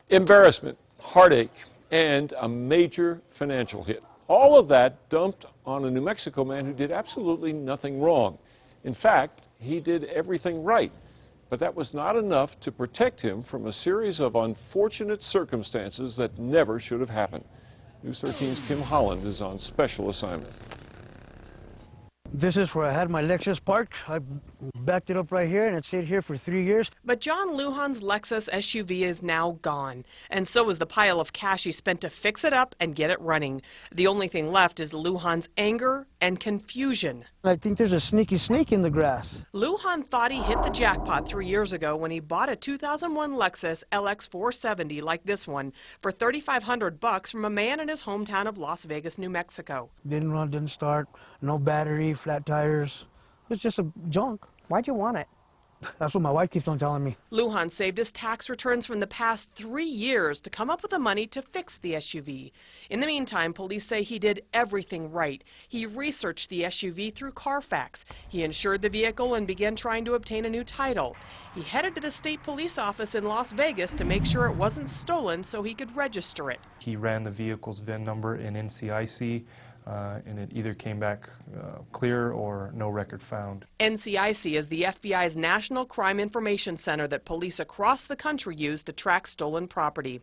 Embarrassment, heartache, and a major financial hit. All of that dumped on a New Mexico man who did absolutely nothing wrong. In fact, he did everything right. But that was not enough to protect him from a series of unfortunate circumstances that never should have happened. News 13's Kim Holland is on special assignment. This is where I had my Lexus parked. I backed it up right here, and it stayed here for 3 years. But John Lujan's Lexus SUV is now gone, and so is the pile of cash he spent to fix it up and get it running. The only thing left is Lujan's anger and confusion. I think there's a sneaky snake in the grass. Lujan thought he hit the jackpot 3 years ago when he bought a 2001 Lexus LX 470 like this one for $3,500 from a man in his hometown of Las Vegas, New Mexico. Didn't run, didn't start, no battery, flat tires. It was just a junk. Why'd you want it? That's what my wife keeps on telling me. Lujan saved his tax returns from the past 3 years to come up with the money to fix the SUV. In the meantime, police say he did everything right. He researched the SUV through Carfax. He insured the vehicle and began trying to obtain a new title. He headed to the state police office in Las Vegas to make sure it wasn't stolen so he could register it. He ran the vehicle's VIN number in NCIC. And it either came back clear or no record found. NCIC is the FBI's National Crime Information Center that police across the country use to track stolen property.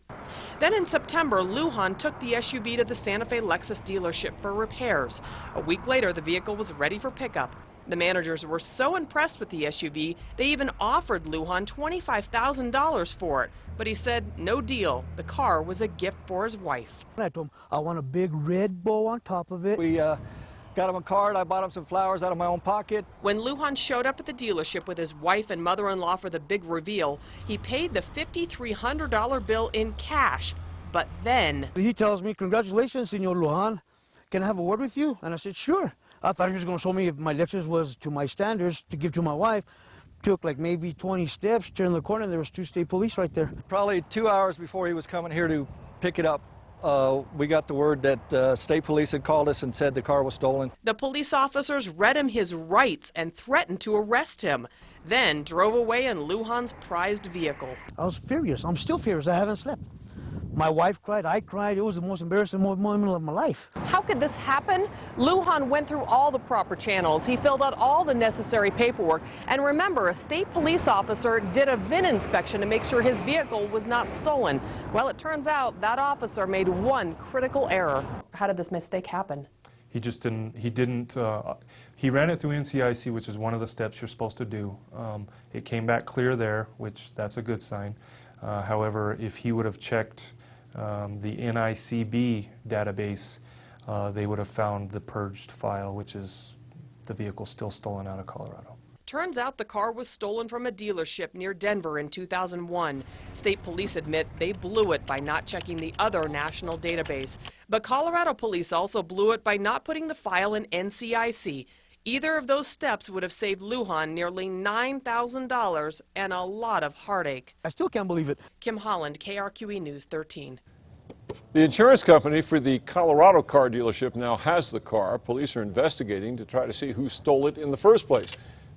Then in September, Lujan took the SUV to the Santa Fe Lexus dealership for repairs. A week later, the vehicle was ready for pickup. The managers were so impressed with the SUV, they even offered Lujan $25,000 for it. But he said, no deal. The car was a gift for his wife. I told him I want a big red bow on top of it. We got him a card. I bought him some flowers out of my own pocket. When Lujan showed up at the dealership with his wife and mother-in-law for the big reveal, he paid the $5,300 bill in cash. But then He tells me, congratulations, Senor Lujan. Can I have a word with you? And I said, sure. I thought he was going to show me if my Lexus was to my standards to give to my wife. Took like maybe 20 steps, turned the corner, and there was 2 state police right there. Probably 2 hours before he was coming here to pick it up, we got the word that state police had called us and said the car was stolen. the police officers read him his rights and threatened to arrest him, then drove away in Lujan's prized vehicle. I was furious. I'm still furious. I haven't slept. My wife cried, I cried. It was the most embarrassing moment of my life. How could this happen? Lujan went through all the proper channels. He filled out all the necessary paperwork. And remember, a state police officer did a VIN inspection to make sure his vehicle was not stolen. Well, it turns out that officer made one critical error. How did this mistake happen? He just didn't, he ran it through NCIC, which is one of the steps you're supposed to do. It came back clear there, which that's a good sign. However, if he would have checked the NICB database, they would have found the purged file, which is the vehicle still stolen out of Colorado. Turns out the car was stolen from a dealership near Denver in 2001. State police admit they blew it by not checking the other national database. But Colorado police also blew it by not putting the file in NCIC. Either of those steps would have saved Lujan nearly $9,000 and a lot of heartache. I still can't believe it. Kim Holland, KRQE News 13. The insurance company for the Colorado car dealership now has the car. Police are investigating to try to see who stole it in the first place.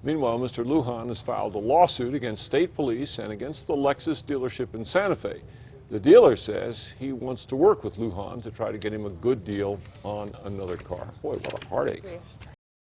Meanwhile, Mr. Lujan has filed a lawsuit against state police and against the Lexus dealership in Santa Fe. The dealer says he wants to work with Lujan to try to get him a good deal on another car. Boy, what a heartache.